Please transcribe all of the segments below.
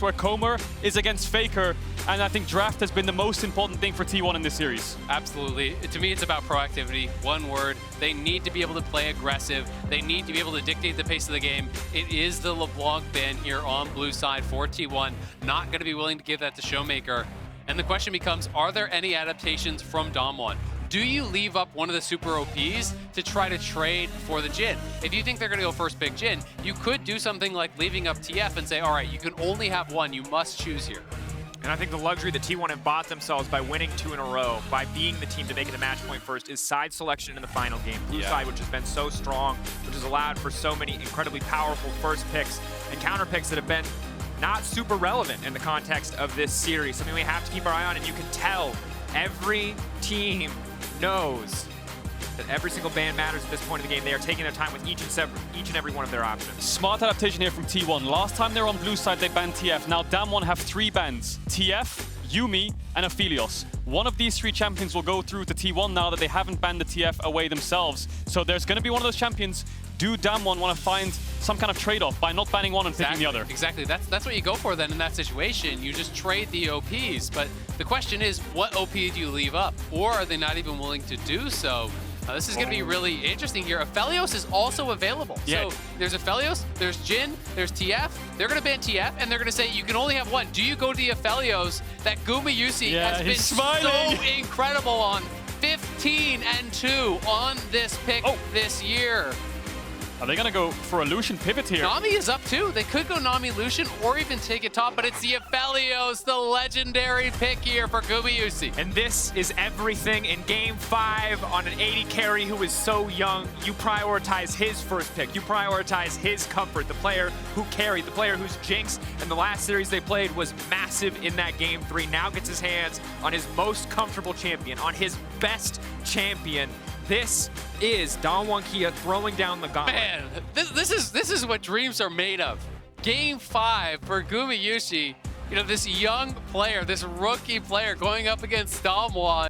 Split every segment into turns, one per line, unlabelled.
where Comer is against Faker, and I think draft has been the most important thing for T1 in this series.
Absolutely. To me, it's about proactivity. One word. They need to be able to play aggressive. They need to be able to dictate the pace of the game. It is the LeBlanc ban here on blue side for T1. Not going to be willing to give that to Showmaker. And the question becomes, are there any adaptations from DAMWON? Do you leave up one of the super OPs to try to trade for the Jhin? If you think they're going to go first pick Jhin, you could do something like leaving up TF and say, all right, you can only have one. You must choose here.
And I think the luxury that T1 have bought themselves by winning 2 in a row, by being the team to make it a match point first, is side selection in the final game. Blue side, which has been so strong, which has allowed for so many incredibly powerful first picks and counter picks that have been not super relevant in the context of this series. Something we have to keep our eye on, and you can tell every team knows that every single ban matters at this point of the game. They are taking their time with each and every one of their options.
Smart adaptation here from T1. Last time they were on blue side, they banned TF. Now DAMWON have 3 bans. TF, Yuumi, and Aphelios. One of these 3 champions will go through to T1 now that they haven't banned the TF away themselves. So there's going to be one of those champions. Do DAMWON want to find some kind of trade-off by not banning one and picking the other?
Exactly. That's what you go for then in that situation. You just trade the OPs. But the question is, what OP do you leave up? Or are they not even willing to do so? This is going to be really interesting here. Aphelios is also available.
Yeah.
So there's Aphelios, there's Jhin, there's TF. They're going to ban TF, and they're going to say you can only have one. Do you go to the Aphelios that Gumayusi has been so incredible on? 15-2 on this pick this year.
Are they going to go for a Lucian pivot here?
Nami is up too. They could go Nami Lucian or even take it top, but it's the Aphelios, the legendary pick here for Gumayusi.
And this is everything in Game 5 on an 80 carry who is so young. You prioritize his first pick. You prioritize his comfort. The player who carried, the player whose jinx in the last series they played was massive in that Game 3. Now gets his hands on his most comfortable champion, on his best champion. This is DAMWON Kia throwing down the gauntlet.
Man, this is what dreams are made of. Game 5 for Gumayusi. You know, this young player, this rookie player going up against DAMWON.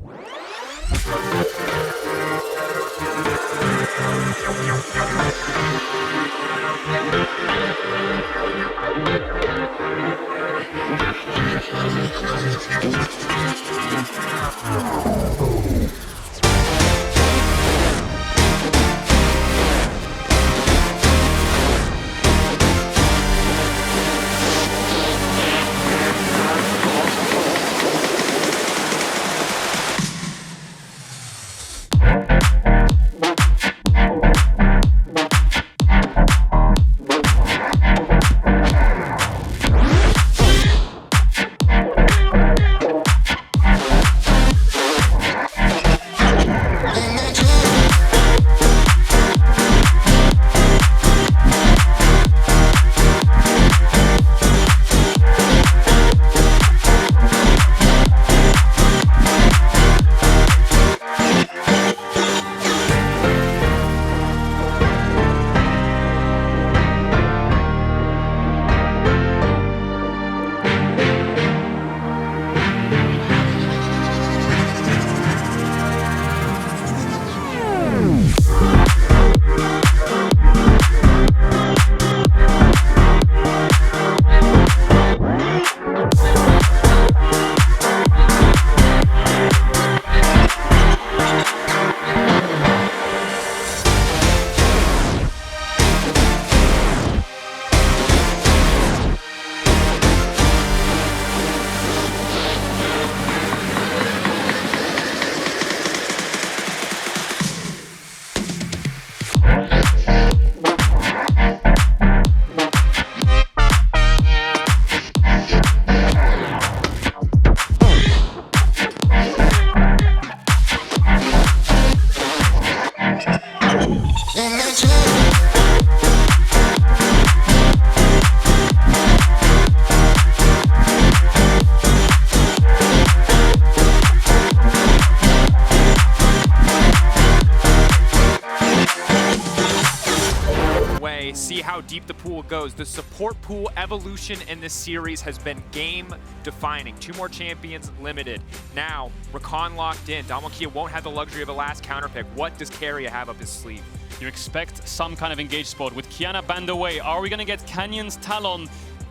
See how deep the pool goes. The support pool evolution in this series has been game-defining. 2 more champions limited. Now, Rakan locked in. DWG Kia won't have the luxury of a last counter pick. What does Keria have up his sleeve?
You expect some kind of engaged spot. With Kiana banned away, are we going to get Canyon's Talon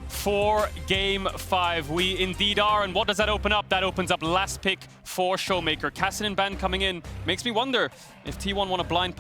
for Game 5. We indeed are, and what does that open up? That opens up last pick for Showmaker. Cassidy Band coming in makes me wonder if T1 want to blind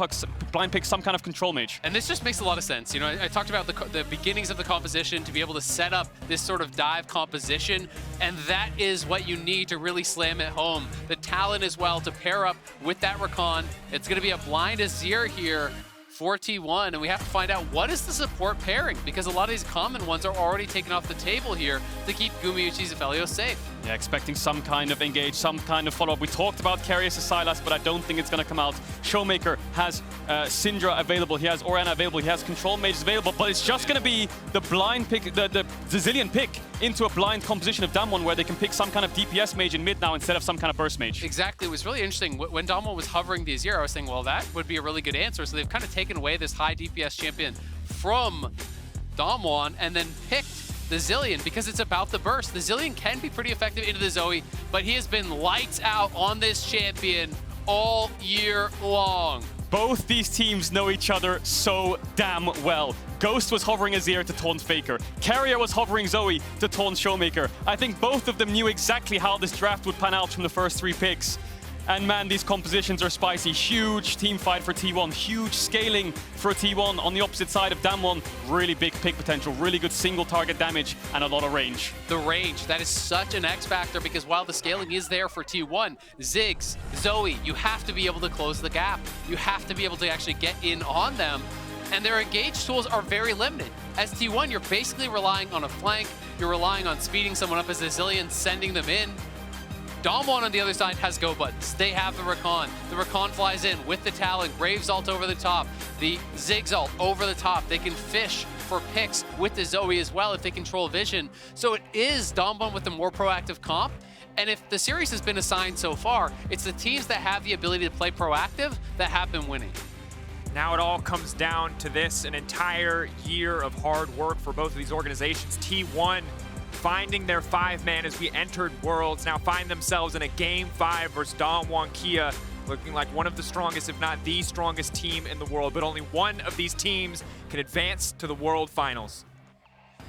pick some kind of control mage.
And this just makes a lot of sense. You know, I talked about the beginnings of the composition to be able to set up this sort of dive composition, and that is what you need to really slam it home. The talent as well to pair up with that Rakan. It's going to be a blind Azir here for T1, and we have to find out what is the support pairing, because a lot of these common ones are already taken off the table here to keep Gumayusi's Aphelios safe.
Yeah, expecting some kind of engage, some kind of follow-up. We talked about Carius' Sylas, but I don't think it's going to come out. Showmaker has Syndra available, he has Orianna available, he has Control Mages available, but it's just going to be the blind pick, the Zillion pick into a blind composition of DAMWON where they can pick some kind of DPS mage in mid now instead of some kind of burst mage.
Exactly. It was really interesting. When DAMWON was hovering the Azir, I was saying, well, that would be a really good answer. So they've kind of taken away this high DPS champion from DAMWON and then picked the Zillion because it's about the burst. The Zillion can be pretty effective into the Zoe, but he has been lights out on this champion all year long.
Both these teams know each other so damn well. Ghost was hovering Azir to taunt Faker. Carrier was hovering Zoe to taunt Showmaker. I think both of them knew exactly how this draft would pan out from the first 3 picks. And man, these compositions are spicy. Huge team fight for T1. Huge scaling for T1 on the opposite side of DAMWON. Really big pick potential. Really good single target damage and a lot of range.
The range, that is such an X factor because while the scaling is there for T1, Ziggs, Zoe, you have to be able to close the gap. You have to be able to actually get in on them. And their engage tools are very limited. As T1, you're basically relying on a flank. You're relying on speeding someone up as a Zillion, sending them in. DAMWON on the other side has go buttons. They have the Rakan. The Rakan flies in with the Talon. Graves ult over the top. The Ziggs ult over the top. They can fish for picks with the Zoe as well if they control vision. So it is DAMWON with the more proactive comp. And if the series has been assigned so far, it's the teams that have the ability to play proactive that have been winning.
Now it all comes down to this, an entire year of hard work for both of these organizations. T1 finding their 5-man as we entered Worlds, now find themselves in a Game 5 versus DAMWON Kia, looking like one of the strongest, if not the strongest team in the world. But only one of these teams can advance to the World Finals.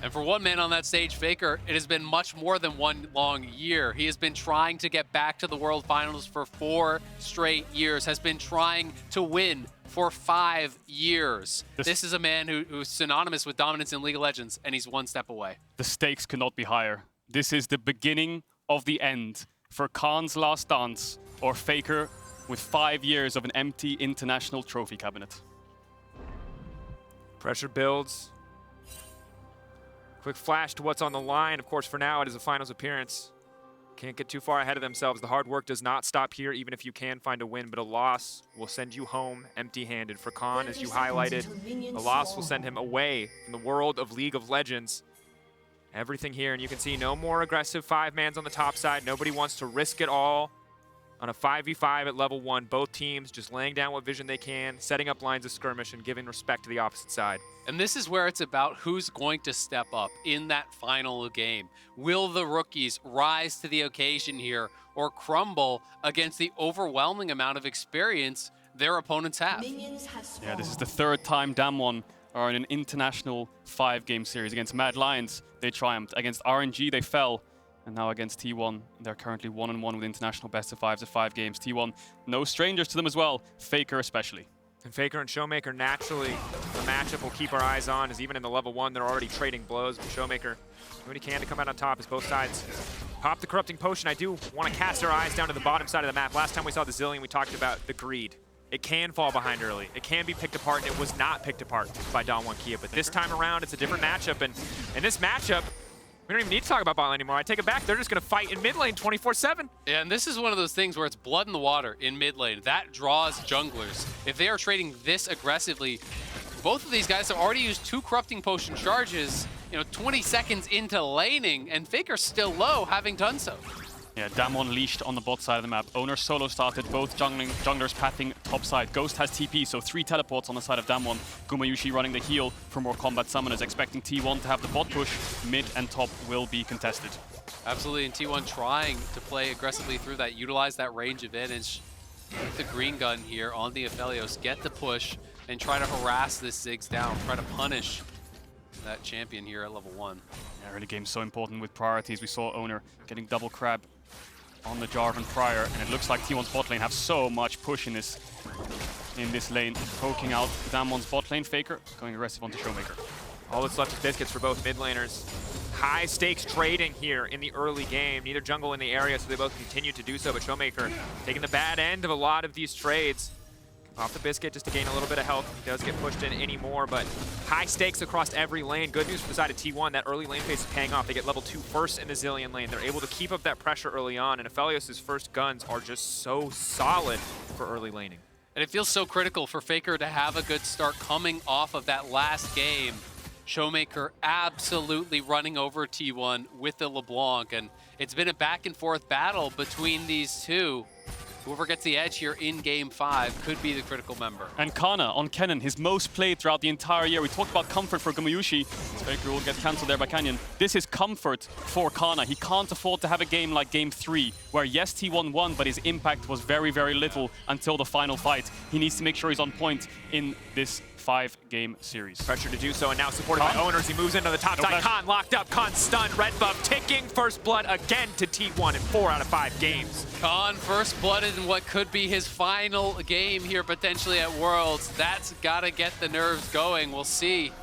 And for one man on that stage, Faker, it has been much more than one long year. He has been trying to get back to the World Finals for 4 straight years, has been trying to win for 5 years. This is a man who's synonymous with dominance in League of Legends, and he's one step away.
The stakes could not be higher. This is the beginning of the end for Khan's last dance, or Faker with 5 years of an empty international trophy cabinet.
Pressure builds. Quick flash to what's on the line. Of course, for now, it is a finals appearance. Can't get too far ahead of themselves. The hard work does not stop here, even if you can find a win, but a loss will send you home empty-handed. For Khan, as you highlighted, a loss will send him away from the world of League of Legends. Everything here, and you can see no more aggressive 5-mans on the top side. Nobody wants to risk it all on a 5v5 at level 1. Both teams just laying down what vision they can, setting up lines of skirmish, and giving respect to the opposite side.
And this is where it's about who's going to step up in that final game. Will the rookies rise to the occasion here or crumble against the overwhelming amount of experience their opponents have?
Yeah, this is the 3rd time DAMWON are in an international 5-game series. Against Mad Lions, they triumphed. Against RNG, they fell. And now against T1, they're currently 1-1 with international best of 5s at 5 games. T1, no strangers to them as well, Faker especially.
And Faker and Showmaker, naturally, the matchup we'll keep our eyes on, as even in the level 1, they're already trading blows. But Showmaker, do what he can to come out on top as both sides pop the Corrupting Potion. I do want to cast our eyes down to the bottom side of the map. Last time we saw the Zillion, we talked about the greed. It can fall behind early. It can be picked apart, and it was not picked apart by DAMWON Kia. But this time around, it's a different matchup. And in this matchup, we don't even need to talk about bot lane anymore. I take it back. They're just going to fight in mid lane 24/7.
Yeah, and this is one of those things where it's blood in the water in mid lane. That draws junglers. If they are trading this aggressively, both of these guys have already used 2 Corrupting Potion charges, 20 seconds into laning, and Faker's still low, having done so.
Yeah, DAMWON leashed on the bot side of the map. Owner solo started, both junglers pathing top side. Ghost has TP, so 3 teleports on the side of DAMWON. Gumayusi running the heal for more combat summoners, expecting T1 to have the bot push. Mid and top will be contested.
Absolutely, and T1 trying to play aggressively through that, utilize that range advantage with the green gun here on the Aphelios, get the push, and try to harass this Ziggs down, try to punish that champion here at level 1.
Yeah, early game's so important with priorities. We saw Owner getting double crab on the Jarvan prior, and it looks like T1's bot lane have so much push in this lane, poking out DAMWON's bot lane. Faker going aggressive onto Showmaker.
All that's left is biscuits for both mid laners. High stakes trading here in the early game. Neither jungle in the area, so they both continue to do so, but Showmaker taking the bad end of a lot of these trades. Off the biscuit just to gain a little bit of health. He does get pushed in anymore, but high stakes across every lane. Good news for the side of T1, that early lane phase is paying off. They get level 2 first in the Zilean lane. They're able to keep up that pressure early on, and Aphelios' first guns are just so solid for early laning.
And it feels so critical for Faker to have a good start coming off of that last game. Showmaker absolutely running over T1 with the LeBlanc, and it's been a back and forth battle between these two. Whoever gets the edge here in Game 5 could be the critical member.
And Kana on Kennen, his most played throughout the entire year. We talked about comfort for Gumayushi. Faker will get cancelled there by Canyon. This is comfort for Kana. He can't afford to have a game like Game 3, where yes, T1 won, but his impact was very, very little until the final fight. He needs to make sure he's on point in this 5-game series.
Pressure to do so, and now supported by Owners. He moves into the top side. Khan locked up, Khan stunned, red buff ticking. First blood again to T1 in 4 out of 5 games.
Khan first blooded in what could be his final game here potentially at Worlds. That's gotta get the nerves going. We'll see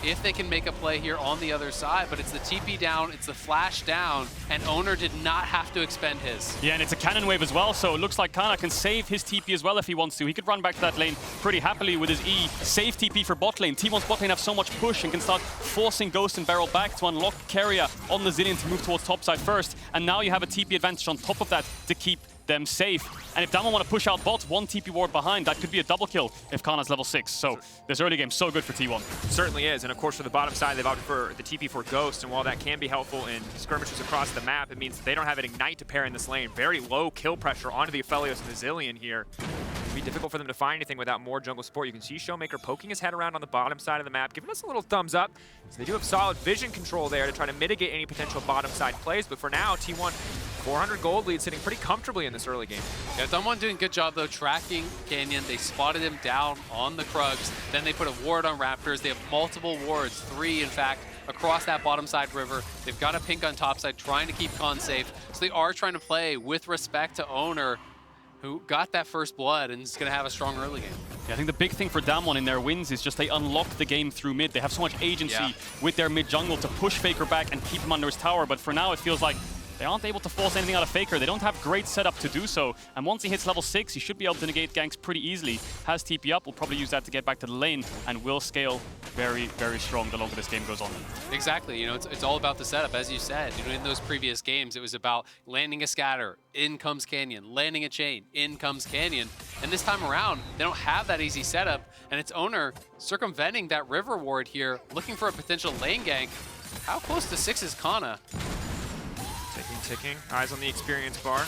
if they can make a play here on the other side, but it's the TP down, it's the flash down, and Owner did not have to expend his.
Yeah, and it's a cannon wave as well, so it looks like Kana can save his TP as well if he wants to. He could run back to that lane pretty happily with his E. Save TP for bot lane. T1's bot lane have so much push and can start forcing Ghost and Barrel back to unlock Keria on the Zilean to move towards topside first, and now you have a TP advantage on top of that to keep them safe. And if DWG want to push out bot, 1 TP ward behind, that could be a double kill if Kana's level 6. So this early game so good for T1.
Certainly is, and of course for the bottom side, they've opted for the TP for Ghost, and while that can be helpful in skirmishes across the map, it means they don't have an Ignite to pair in this lane. Very low kill pressure onto the Aphelios and the Zilean here. It'll be difficult for them to find anything without more jungle support. You can see Showmaker poking his head around on the bottom side of the map, giving us a little thumbs up. So they do have solid vision control there to try to mitigate any potential bottom side plays, but for now, T1 400 gold lead, sitting pretty comfortably in this early game.
Yeah, DWG doing a good job though, tracking Canyon. They spotted him down on the Krugs. Then they put a ward on Raptors. They have multiple wards, 3 in fact, across that bottom side river. They've got a pink on top side, trying to keep Khan safe. So they are trying to play with respect to Owner, who got that first blood and is going to have a strong early game.
Yeah, I think the big thing for DWG in their wins is just they unlock the game through mid. They have so much agency with their mid jungle to push Faker back and keep him under his tower, but for now it feels like they aren't able to force anything out of Faker. They don't have great setup to do so. And once he hits level 6, he should be able to negate ganks pretty easily. Has TP up, will probably use that to get back to the lane, and will scale very, very strong the longer this game goes on.
Exactly, you know, it's all about the setup, as you said. You know, in those previous games, it was about landing a scatter, in comes Canyon, landing a chain, in comes Canyon. And this time around, they don't have that easy setup, and it's Owner circumventing that river ward here, looking for a potential lane gank. How close to 6 is Kana?
Ticking, eyes on the experience bar.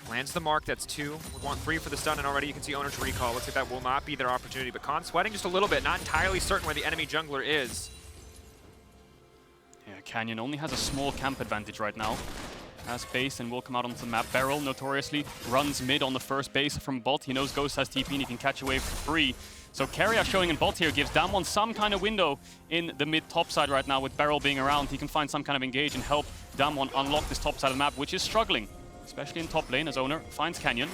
Lands the mark, that's 2. Would want 3 for the stun, and already you can see Owner's recall. Looks like that will not be their opportunity, but Khan sweating just a little bit, not entirely certain where the enemy jungler is.
Yeah, Canyon only has a small camp advantage right now. Has base and will come out onto the map. Beryl notoriously runs mid on the first base from bot. He knows Ghost has TP and he can catch a wave for free. So Keria showing in bot here gives DWG some kind of window in the mid top side right now. With Beryl being around, he can find some kind of engage and help DWG unlock this top side of the map, which is struggling, especially in top lane as Owner finds Canyon.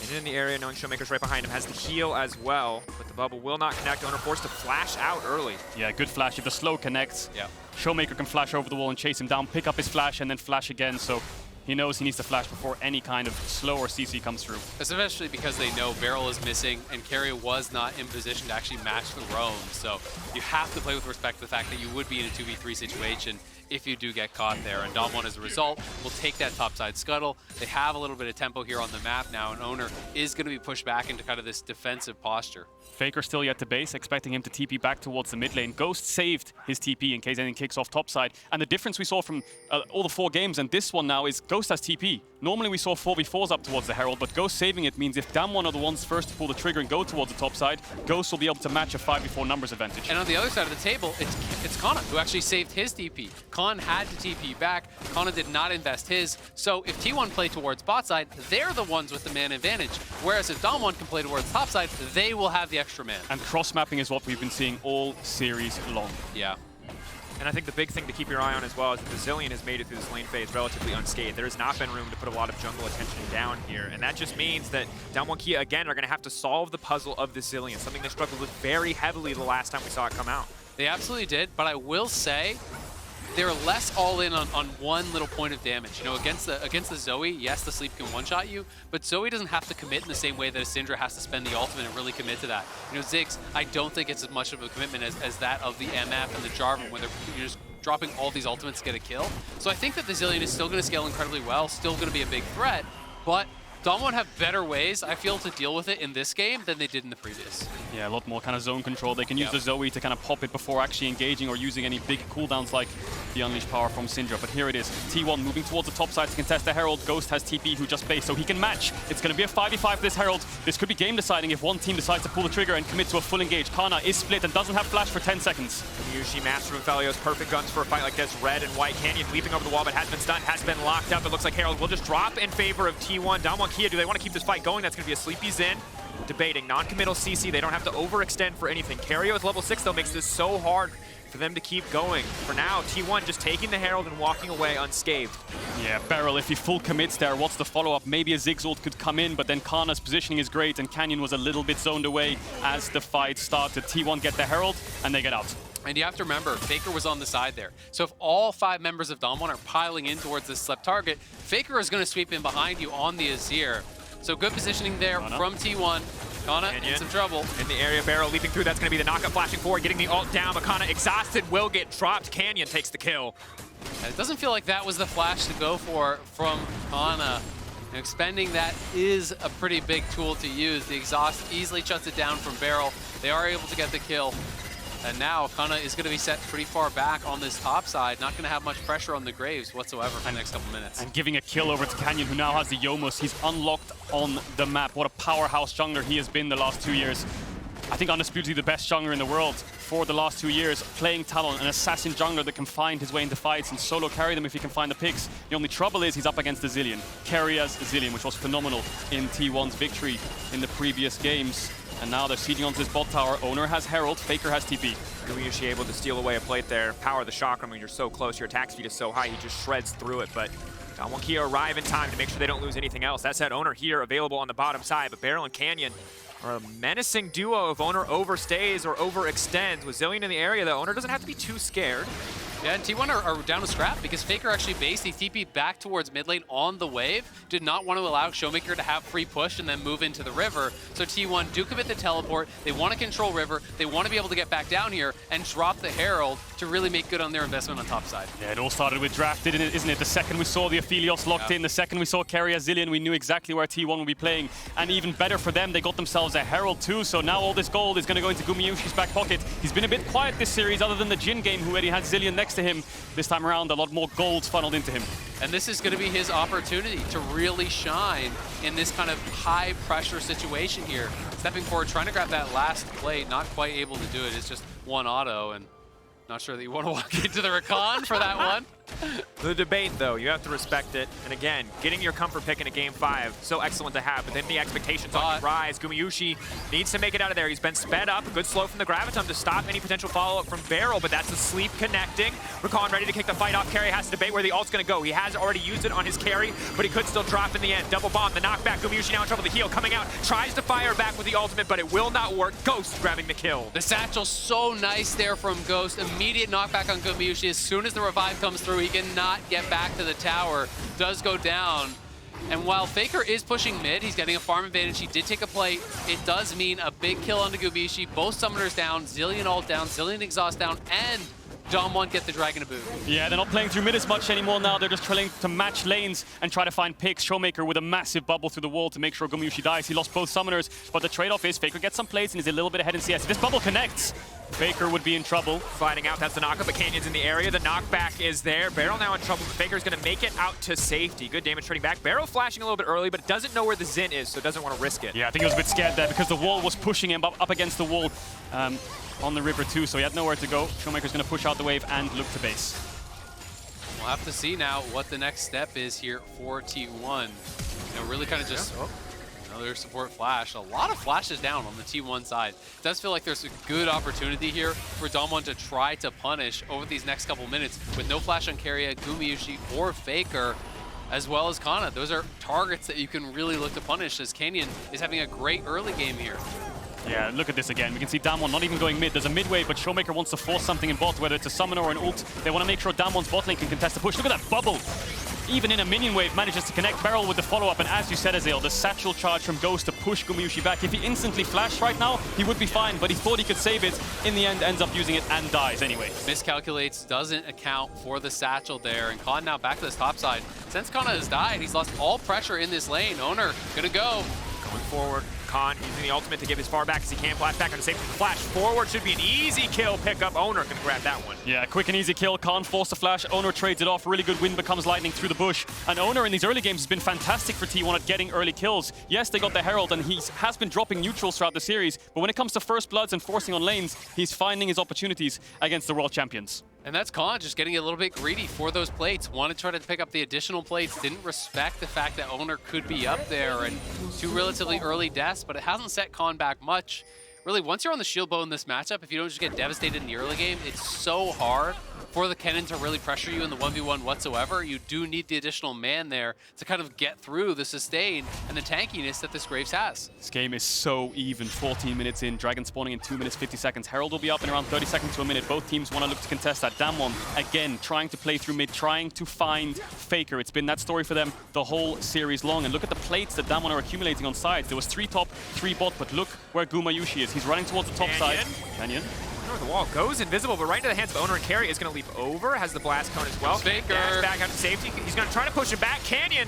And in the area, knowing Showmaker's right behind him, has the heal as well, but the bubble will not connect. Owner forced to flash out early.
Yeah, good flash. If the slow connects, Showmaker can flash over the wall and chase him down, pick up his flash, and then flash again. So he knows he needs to flash before any kind of slow or CC comes through.
Especially because they know Beryl is missing and Keria was not in position to actually match the roam. So you have to play with respect to the fact that you would be in a 2v3 situation if you do get caught there. And DWG, as a result, will take that topside scuttle. They have a little bit of tempo here on the map now, and Owner is going to be pushed back into kind of this defensive posture.
Faker still yet to base, expecting him to TP back towards the mid lane. Ghost saved his TP in case anything kicks off topside. And the difference we saw from all the 4 games and this one now is Ghost has TP. Normally we saw 4v4s up towards the Herald, but Ghost saving it means if DWG are the ones first to pull the trigger and go towards the top side, Ghost will be able to match a 5v4 numbers advantage.
And on the other side of the table, it's Kana who actually saved his TP. Khan had to TP back. Kana did not invest his. So if T1 play towards bot side, they're the ones with the man advantage. Whereas if DWG can play towards top side, they will have the extra man.
And cross-mapping is what we've been seeing all series long.
Yeah.
And I think the big thing to keep your eye on as well is that the Zillion has made it through this lane phase relatively unscathed. There has not been room to put a lot of jungle attention down here, and that just means that DWG Kia, again, are going to have to solve the puzzle of the Zillion, something they struggled with very heavily the last time we saw it come out.
They absolutely did, but I will say they're less all in on one little point of damage. You know, against the Zoe, yes, the sleep can one-shot you, but Zoe doesn't have to commit in the same way that a Syndra has to spend the ultimate and really commit to that. You know, Ziggs, I don't think it's as much of a commitment as that of the MF and the Jarvan, where you're just dropping all these ultimates to get a kill. So I think that the Zillion is still going to scale incredibly well, still going to be a big threat, but DWG have better ways, I feel, to deal with it in this game than they did in the previous.
Yeah, a lot more kind of zone control. They can use the Zoe to kind of pop it before actually engaging or using any big cooldowns like the Unleashed Power from Syndra. But here it is. T1 moving towards the top side to contest the Herald. Ghost has TP who just based, so he can match. It's going to be a 5v5 for this Herald. This could be game deciding if one team decides to pull the trigger and commit to a full engage. Kana is split and doesn't have flash for 10 seconds.
Yushi, Master of Felios, perfect guns for a fight like this. Red and white. Canyon leaping over the wall, but has been stunned, has been locked up. It looks like Herald will just drop in favor of T1. DWG Kia, do they want to keep this fight going? That's going to be a sleepy Xin. Debating non-committal CC. They don't have to overextend for anything. Kerio with level 6 though makes this so hard for them to keep going. For now, T1 just taking the Herald and walking away unscathed.
Yeah, Beryl, if he full commits there, what's the follow-up? Maybe a Ziggs ult could come in, but then Kana's positioning is great, and Canyon was a little bit zoned away as the fight started. T1 get the Herald, and they get out.
And you have to remember, Faker was on the side there. So if all 5 members of DAMWON are piling in towards this slept target, Faker is going to sweep in behind you on the Azir. So good positioning there from T1. Kana in some trouble. In the area, Beryl leaping through. That's going to be the knockup flashing forward, getting the ult down. But Kana exhausted, will get dropped. Canyon takes the kill. And it doesn't feel like that was the flash to go for from Kana. And expending that is a pretty big tool to use. The exhaust easily shuts it down from Beryl. They are able to get the kill. And now Kana is going to be set pretty far back on this top side, not going to have much pressure on the Graves whatsoever for the next couple minutes.
And giving a kill over to Canyon, who now has the Yomus. He's unlocked on the map. What a powerhouse jungler he has been the last 2 years. I think undisputedly the best jungler in the world for the last 2 years, playing Talon, an assassin jungler that can find his way into fights and solo carry them if he can find the picks. The only trouble is he's up against the Zillion. Carry as Zillion, which was phenomenal in T1's victory in the previous games. And now they're sieging onto this bot tower. Owner has Herald, Faker has TP. Gumayushi able to steal away a plate there. Power the chakra when you're so close, your attack speed is so high, he just shreds through it. But DWG Kia arrive in time to make sure they don't lose anything else. That said, Owner here available on the bottom side, but Beryl and Canyon are a menacing duo. If Owner overstays or overextends. With Zillion in the area, the Owner doesn't have to be too scared. Yeah, and T1 are down to scrap because Faker actually based the TP back towards mid lane on the wave. Did not want to allow Showmaker to have free push and then move into the river. So T1 do commit the teleport. They want to control river. They want to be able to get back down here and drop the Herald to really make good on their investment on top side. Yeah, it all started with drafted, isn't it? The second we saw the Aphelios locked in, the second we saw Keria Zillion, we knew exactly where T1 would be playing. And even better for them, they got themselves a Herald too. So now all this gold is going to go into Gumayushi's back pocket. He's been a bit quiet this series other than the Jhin game, who already had Zillion next to him. This time around, a lot more gold funneled into him. And this is going to be his opportunity to really shine in this kind of high pressure situation here. Stepping forward, trying to grab that last plate, not quite able to do it. It's just one auto, and not sure that you want to walk into the recon for that one. The debate, though, you have to respect it. And again, getting your comfort pick in a Game 5, so excellent to have. But then the expectations on the rise. Gumayushi needs to make it out of there. He's been sped up. Good slow from the Graviton to stop any potential follow-up from Beryl, but that's the sleep connecting. Rakan ready to kick the fight off. Carry has to debate where the ult's going to go. He has already used it on his carry, but he could still drop in the end. Double bomb, the knockback. Gumayushi now in trouble. The heal coming out. Tries to fire back with the ultimate, but it will not work. Ghost grabbing the kill. The satchel so nice there from Ghost. Immediate knockback on Gumayushi. As soon as the revive comes through, he cannot get back to the tower. Does go down. And while Faker is pushing mid, he's getting a farm advantage. He did take a plate. It does mean a big kill onto Gumayushi. Both summoners down, Zillion ult down, Zillion exhaust down, and DWG get the Dragon to boot. Yeah, they're not playing through mid as much anymore now. They're just trying to match lanes and try to find picks. Showmaker with a massive bubble through the wall to make sure Gumayushi dies. He lost both summoners, but the trade-off is Faker gets some plates and is a little bit ahead in CS. If this bubble connects, Faker would be in trouble. Fighting out, that's the knockup, but Canyon's in the area. The knockback is there. Beryl now in trouble, but Faker's going to make it out to safety. Good damage trading back. Beryl flashing a little bit early, but doesn't know where the Xin is, so doesn't want to risk it. Yeah, I think he was a bit scared there because the wall was pushing him up against the wall on the river too, so he had nowhere to go. Showmaker's going to push out the wave and look to base. We'll have to see now what the next step is here for T1. You know, really kind of just...
Another support flash. A lot of flashes down on the T1 side. It does feel like there's a good opportunity here for DAMWON to try to punish over these next couple minutes with no flash on Keria, Gumayusi, or Faker, as well as Kana. Those are targets that you can really look to punish, as Canyon is having a great early game here.
Yeah, look at this again. We can see DAMWON not even going mid. There's a mid wave, but Showmaker wants to force something in bot, whether it's a summon or an ult. They want to make sure DAMWON's bot lane can contest the push. Look at that bubble. Even in a minion wave, manages to connect Beryl with the follow-up. And as you said, Azale, the satchel charge from Ghost to push Gumayusi back. If he instantly flashed right now, he would be fine, but he thought he could save it. In the end, ends up using it and dies anyway.
Miscalculates, doesn't account for the satchel there. And Khan now back to this top side. Since Kana has died, he's lost all pressure in this lane. Owner gonna go.
Going forward, Khan using the ultimate to get as far back as he can. Flash back on the safety. Flash forward should be an easy kill pickup. Owner can grab that one.
Yeah, quick and easy kill. Khan forced the flash. Owner trades it off. Really good win becomes lightning through the bush. And Owner in these early games has been fantastic for T1 at getting early kills. Yes, they got the Herald and he has been dropping neutrals throughout the series. But when it comes to first bloods and forcing on lanes, he's finding his opportunities against the world champions.
And that's Khan just getting a little bit greedy for those plates. Wanted to try to pick up the additional plates. Didn't respect the fact that Owner could be up there, and 2 relatively early deaths, but it hasn't set Khan back much. Really, once you're on the shield bow in this matchup, if you don't just get devastated in the early game, it's so hard for the Kennen to really pressure you in the 1v1 whatsoever. You do need the additional man there to kind of get through the sustain and the tankiness that this Graves has.
This game is so even. 14 minutes in, Dragon spawning in 2 minutes 50 seconds. Herald will be up in around 30 seconds to a minute. Both teams want to look to contest that. DAMWON, again, trying to play through mid, trying to find Faker. It's been that story for them the whole series long. And look at the plates that DAMWON are accumulating on sides. There was 3 top, 3 bot, but look where Gumayusi is. He's running towards the top side. Canyon.
The wall goes invisible, but right into the hands of Owner, and Keria is going to leap over, has the blast cone as well.
Faker.
Dash back out to safety. He's going to try to push it back. Canyon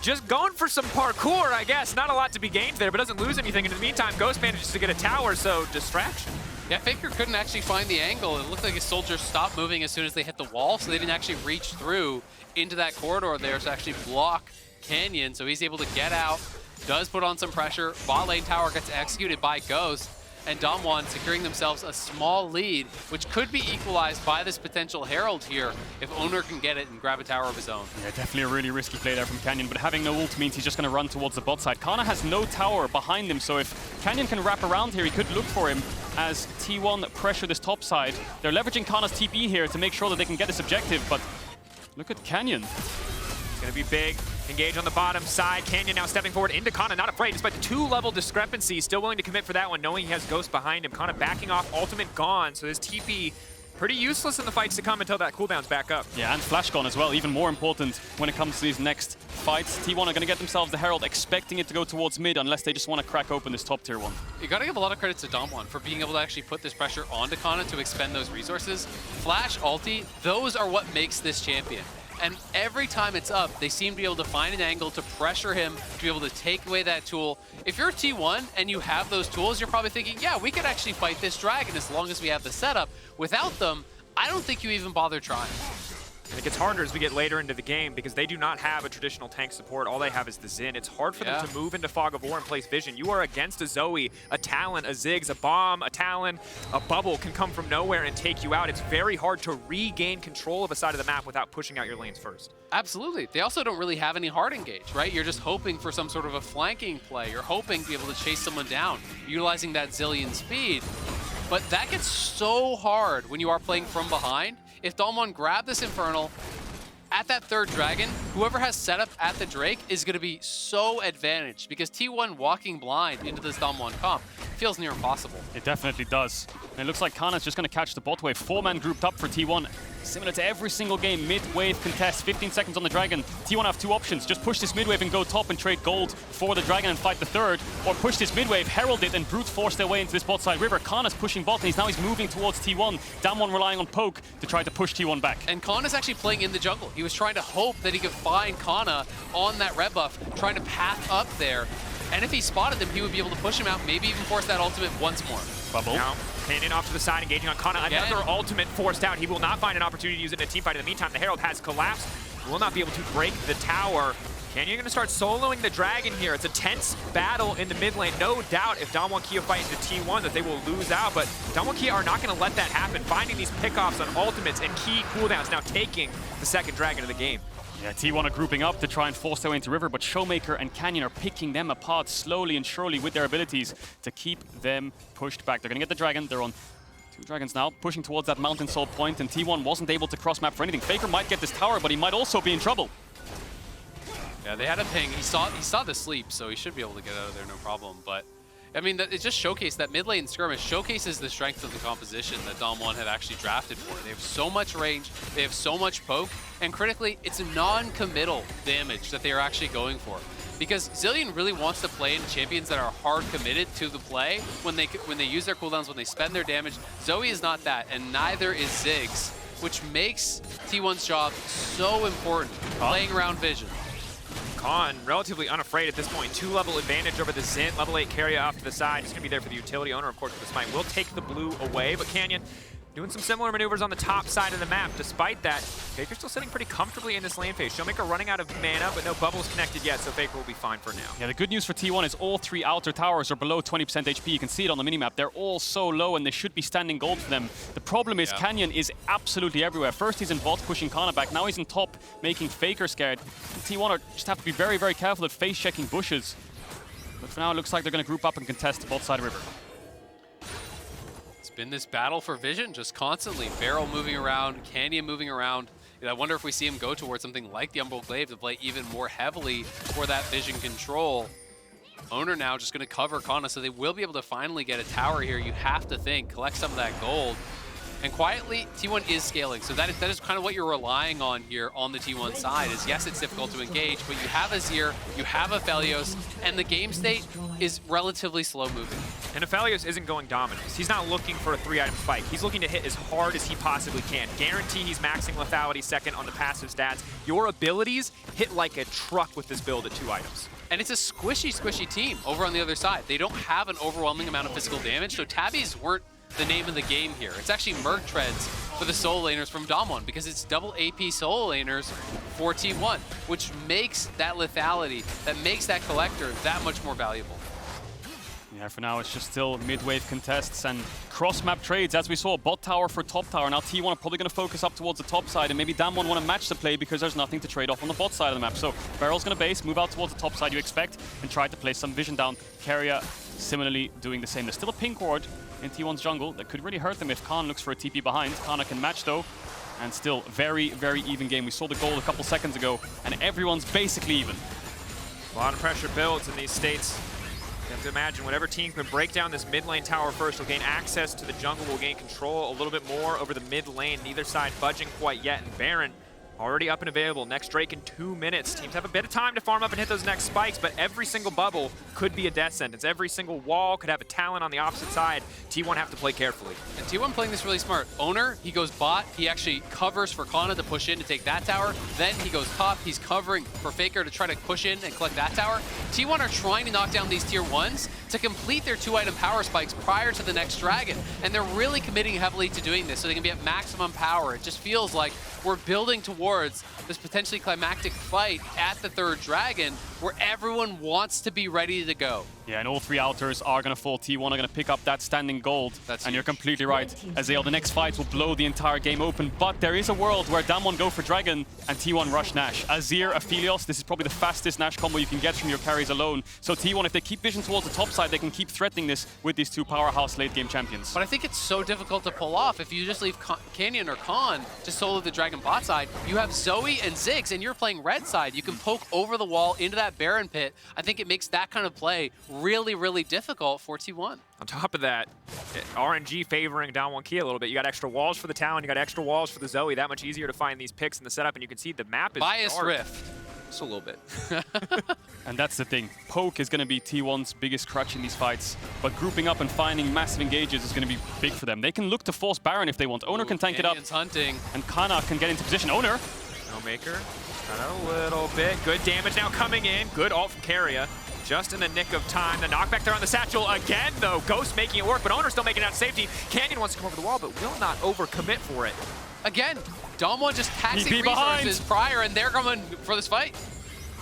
just going for some parkour, I guess. Not a lot to be gained there, but doesn't lose anything. In the meantime, Ghost manages to get a tower, so distraction.
Yeah, Faker couldn't actually find the angle. It looked like his soldiers stopped moving as soon as they hit the wall, so they didn't actually reach through into that corridor there to actually block Canyon. So he's able to get out, does put on some pressure. Bot lane tower gets executed by Ghost. And DAMWON securing themselves a small lead, which could be equalized by this potential Herald here if Owner can get it and grab a tower of his own.
Yeah, definitely a really risky play there from Canyon, but having no ult means he's just going to run towards the bot side. Kana has no tower behind him, so if Canyon can wrap around here, he could look for him as T1 pressure this top side. They're leveraging Kana's TP here to make sure that they can get this objective, but look at Canyon.
It's going to be big. Engage on the bottom side. Canyon now stepping forward into Kana, not afraid, despite the 2-level discrepancy. Still willing to commit for that one, knowing he has Ghost behind him. Kana backing off, ultimate gone, so his TP pretty useless in the fights to come until that cooldown's back up.
Yeah, and flash gone as well, even more important when it comes to these next fights. T1 are going to get themselves the Herald, expecting it to go towards mid unless they just want to crack open this top tier one.
You got to give a lot of credit to DAMWON for being able to actually put this pressure onto Kana to expend those resources. Flash, ulti, those are what makes this champion. And every time it's up, they seem to be able to find an angle to pressure him, to be able to take away that tool. If you're T1 and you have those tools, you're probably thinking, yeah, we could actually fight this dragon as long as we have the setup. Without them, I don't think you even bother trying.
And it gets harder as we get later into the game because they do not have a traditional tank support. All they have is the Xin. It's hard for them to move into Fog of War and place vision. You are against a Zoe, a Talon, a Ziggs, a Bomb, a Talon, a Bubble can come from nowhere and take you out. It's very hard to regain control of a side of the map without pushing out your lanes first.
Absolutely. They also don't really have any hard engage, right? You're just hoping for some sort of a flanking play. You're hoping to be able to chase someone down, utilizing that zillion speed. But that gets so hard when you are playing from behind. If DAMWON grab this Infernal at that third dragon, whoever has setup at the Drake is going to be so advantaged because T1 walking blind into this DAMWON comp feels near impossible.
It definitely does. And it looks like Kana's just going to catch the bot wave. 4-man grouped up for T1. Similar to every single game, mid-wave contest, 15 seconds on the Dragon. T1 have 2 options. Just push this mid-wave and go top and trade gold for the Dragon and fight the third. Or push this mid-wave, herald it, and brute force their way into this bot side river. Kana's pushing bot, and he's moving towards T1. DAMWON relying on poke to try to push T1 back.
And Kana's actually playing in the jungle. He was trying to hope that he could find Kana on that red buff, trying to path up there. And if he spotted him, he would be able to push him out, maybe even force that ultimate once more.
Bubble.
Now, Canyon off to the side, engaging on Kana.
Again.
Another ultimate forced out. He will not find an opportunity to use it in a teamfight. In the meantime, the Herald has collapsed. He will not be able to break the tower. Canyon going to start soloing the Dragon here. It's a tense battle in the mid lane. No doubt if DAMWON Kia fight into T1 that they will lose out, but DAMWON Kia are not going to let that happen. Finding these pickoffs on ultimates and key cooldowns, now taking the second Dragon of the game.
Yeah, T1 are grouping up to try and force their way into River, but Showmaker and Canyon are picking them apart slowly and surely with their abilities to keep them pushed back. They're going to get the Dragon. They're on 2 Dragons now, pushing towards that Mountain Soul point, and T1 wasn't able to cross-map for anything. Faker might get this tower, but he might also be in trouble.
Yeah, they had a ping. He saw the sleep, so he should be able to get out of there no problem. But I mean, it just showcased that mid lane skirmish showcases the strength of the composition that DAMWON have actually drafted for. They have so much range, they have so much poke, and critically, it's a non-committal damage that they are actually going for. Because Zilean really wants to play in champions that are hard committed to the play when they use their cooldowns, when they spend their damage. Zoe is not that, and neither is Ziggs, which makes T1's job so important, playing around vision.
Khan, relatively unafraid at this point. 2-level advantage over the Zint. Level 8 carrier off to the side. He's going to be there for the utility. Owner, of course, with the smite will take the blue away, but Canyon doing some similar maneuvers on the top side of the map. Despite that, Faker's still sitting pretty comfortably in this lane phase. Showmaker running out of mana, but no bubbles connected yet, so Faker will be fine for now.
Yeah, the good news for T1 is all 3 outer towers are below 20% HP. You can see it on the minimap. They're all so low, and they should be standing gold for them. The problem is Canyon is absolutely everywhere. First, he's in bot pushing Kana back. Now he's in top, making Faker scared. T1 just have to be very, very careful at face-checking bushes. But for now, it looks like they're going to group up and contest both side of River.
Been this battle for vision just constantly. Barrel moving around, Canyon moving around. I wonder if we see him go towards something like the Umbral Glaive to play even more heavily for that vision control. Owner now just going to cover Kana, so they will be able to finally get a tower here. You have to think, collect some of that gold. And quietly, T1 is scaling. So that is kind of what you're relying on here on the T1 side is, yes, it's difficult to engage, but you have Azir, you have Aphelios, and the game state is relatively slow moving.
And Aphelios isn't going Dominus. He's not looking for a 3-item spike. He's looking to hit as hard as he possibly can. Guarantee he's maxing lethality second on the passive stats. Your abilities hit like a truck with this build at 2 items.
And it's a squishy, squishy team over on the other side. They don't have an overwhelming amount of physical damage, so tabbies weren't the name of the game here. It's actually Merc Treads for the solo laners from DAMWON because it's double AP solo laners for T1, which makes that lethality, that makes that collector that much more valuable.
Yeah, for now it's just still mid-wave contests and cross-map trades. As we saw, bot tower for top tower. Now T1 are probably going to focus up towards the top side, and maybe DAMWON want to match the play because there's nothing to trade off on the bot side of the map. So Barrel's going to base, move out towards the top side you expect, and try to place some vision down. Keria similarly doing the same. There's still a pink ward in T1's jungle that could really hurt them if Khan looks for a TP behind. Kana can match though, and still very, very even game. We saw the goal a couple seconds ago, and everyone's basically even.
A lot of pressure builds in these states. You have to imagine whatever team can break down this mid lane tower first will gain access to the jungle, will gain control a little bit more over the mid lane. Neither side budging quite yet, and Baron already up and available. Next Drake in 2 minutes. Teams have a bit of time to farm up and hit those next spikes, but every single bubble could be a death sentence. Every single wall could have a talent on the opposite side. T1 have to play carefully.
And T1 playing this really smart. Owner, he goes bot. He actually covers for Kana to push in to take that tower. Then he goes top. He's covering for Faker to try to push in and collect that tower. T1 are trying to knock down these tier 1s to complete their 2-item power spikes prior to the next dragon. And they're really committing heavily to doing this so they can be at maximum power. It just feels like we're building towards this potentially climactic fight at the 3rd dragon where everyone wants to be ready to go.
Yeah, and all 3 outers are going to fall. T1 are going to pick up that standing gold. And huge. You're completely right. Azale, the next fight will blow the entire game open. But there is a world where DAMWON go for Dragon and T1 rush Nash. Azir, Aphelios, this is probably the fastest Nash combo you can get from your carries alone. So T1, if they keep vision towards the top side, they can keep threatening this with these 2 powerhouse late game champions.
But I think it's so difficult to pull off. If you just leave Canyon or Khan to solo the Dragon bot side, you have Zoe and Ziggs and you're playing red side. You can poke over the wall into that Baron pit. I think it makes that kind of play really, really difficult for T1.
On top of that, RNG favoring DAMWON Key a little bit. You got extra walls for the Talon, you got extra walls for the Zoe. That much easier to find these picks in the setup, and you can see the map is
Bias
dark.
Rift.
Just a little bit.
And that's the thing. Poke is going to be T1's biggest crutch in these fights, but grouping up and finding massive engages is going to be big for them. They can look to force Baron if they want. Owner can tank it up,
hunting.
and Kana can get into position. Owner!
Snowmaker, got a little bit. Good damage now coming in. Good ult from Keria. Just in the nick of time. The knockback there on the satchel again, though. Ghost making it work, but Owner still making it out to safety. Canyon wants to come over the wall, but will not overcommit for it.
Again, DAMWON just taxing resources prior, and they're coming for this fight.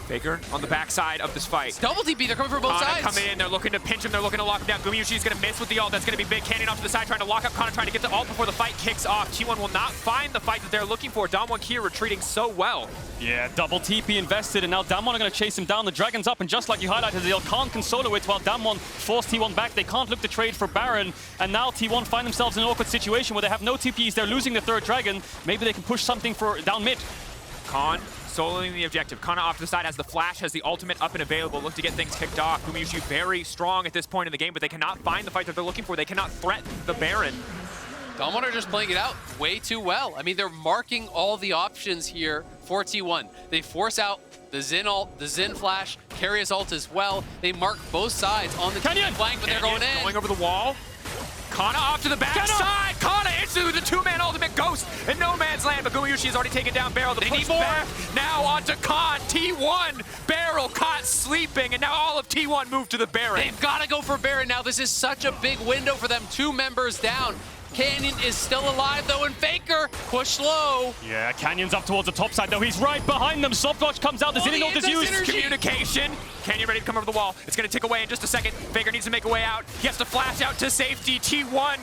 Faker on the backside of this fight.
Double TP, they're coming from both sides.
Coming in, they're looking to pinch him, they're looking to lock him down. Gumayusi's gonna miss with the ult, that's gonna be big. Canyon off to the side, trying to lock up Kana, trying to get the ult before the fight kicks off. T1 will not find the fight that they're looking for. DAMWON Kia retreating so well.
Yeah, double TP invested, and now DAMWON are gonna chase him down. The Dragon's up, and just like you highlighted, they can't console it while DAMWON force T1 back. They can't look to trade for Baron, and now T1 find themselves in an awkward situation where they have no TPs, they're losing the third Dragon. Maybe they can push something for down mid.
Khan soloing the objective. Kana off to the side, has the flash, has the ultimate up and available. Look to get things kicked off. Gumayusi very strong at this point in the game, but they cannot find the fight that they're looking for. They cannot threaten the Baron.
DAMWON are just playing it out way too well. I mean, they're marking all the options here for T1. They force out the Xin ult, the Xin flash, Carrier's ult as well. They mark both sides on the T1 flank, but they're going in.
Going over the wall. Kana off to the backside. Kana instantly with the two-man ultimate ghost in no man's land, but Gumayusi has already taken down Barrel. The push back now onto Khan. T1, Barrel caught sleeping, and now all of T1 moved to the Baron.
They've got to go for Baron now. This is such a big window for them. 2 members down. Canyon is still alive though, and Faker push low.
Yeah, Canyon's up towards the top side though. He's right behind them. Softwatch comes out. The Zinni ult is used.
Communication. Canyon ready to come over the wall. It's going to tick away in just a second. Faker needs to make a way out. He has to flash out to safety. T1,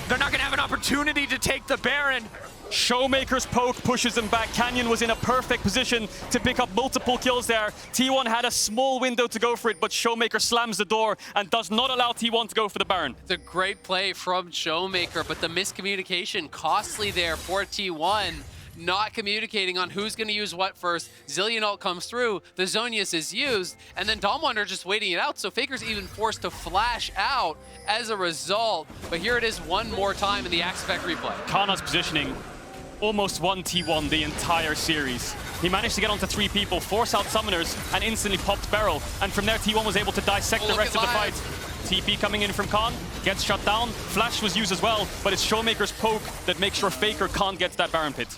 they're not going to have an opportunity to take the Baron.
Showmaker's poke pushes them back. Canyon was in a perfect position to pick up multiple kills there. T1 had a small window to go for it, but Showmaker slams the door and does not allow T1 to go for the Baron.
It's a great play from Showmaker, but the miscommunication costly there for T1. Not communicating on who's going to use what first. Zillion ult comes through, the Zonius is used, and then DAMWON are just waiting it out, so Faker's even forced to flash out as a result. But here it is one more time in the Axe Effect replay.
Kana's positioning almost won T1 the entire series. He managed to get onto 3 people, force out summoners, and instantly popped Barrel. And from there, T1 was able to dissect the rest of the fight. TP coming in from Khan, gets shut down. Flash was used as well, but it's Showmaker's poke that makes sure Faker can't get to that Baron pit.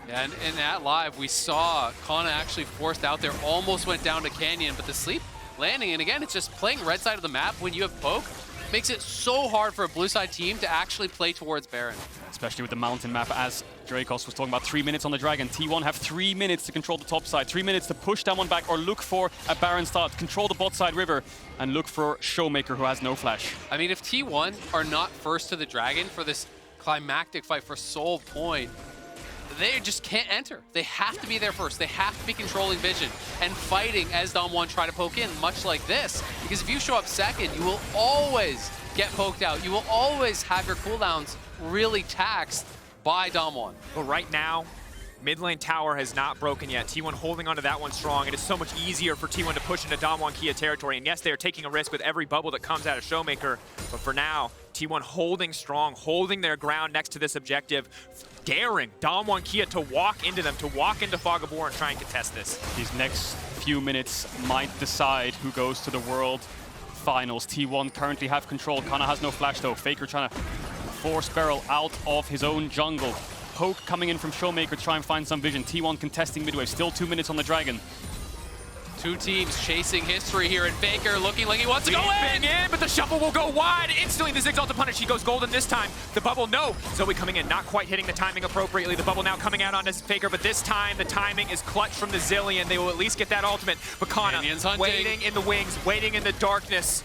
Yeah, and in that live, we saw Kana actually forced out there, almost went down to Canyon, but the sleep landing, and again, it's just playing red side of the map when you have poke, makes it so hard for a blue side team to actually play towards Baron.
Especially with the mountain map, as Dracos was talking about, 3 minutes on the Dragon. T1 have 3 minutes to control the top side, 3 minutes to push DAMWON back or look for a Baron start, control the bot side river, and look for Showmaker, who has no flash.
I mean, if T1 are not first to the Dragon for this climactic fight for Soul Point, they just can't enter. They have to be there first. They have to be controlling vision and fighting as DAMWON try to poke in, much like this. Because if you show up second, you will always get poked out. You will always have your cooldowns really taxed by DAMWON.
But right now, mid lane tower has not broken yet. T1 holding onto that one strong. It is so much easier for T1 to push into DAMWON Kia territory. And yes, they are taking a risk with every bubble that comes out of Showmaker. But for now, T1 holding strong, holding their ground next to this objective, daring DAMWON Kia to walk into them, to walk into Fog of War and try and contest this.
These next few minutes might decide who goes to the World Finals. T1 currently have control. Kana has no flash though. Faker trying to force Barrel out of his own jungle. Poke coming in from Showmaker to try and find some vision. T1 contesting midway. Still 2 minutes on the Dragon.
2 teams chasing history here, and Faker looking like he wants to go in!
But the shuffle will go wide. Instantly, the Zigzag to punish. He goes golden this time. The bubble, no. Zoe coming in, not quite hitting the timing appropriately. The bubble now coming out on Faker, but this time the timing is clutch from the Zillion. They will at least get that ultimate. But Kana waiting in the wings, waiting in the darkness.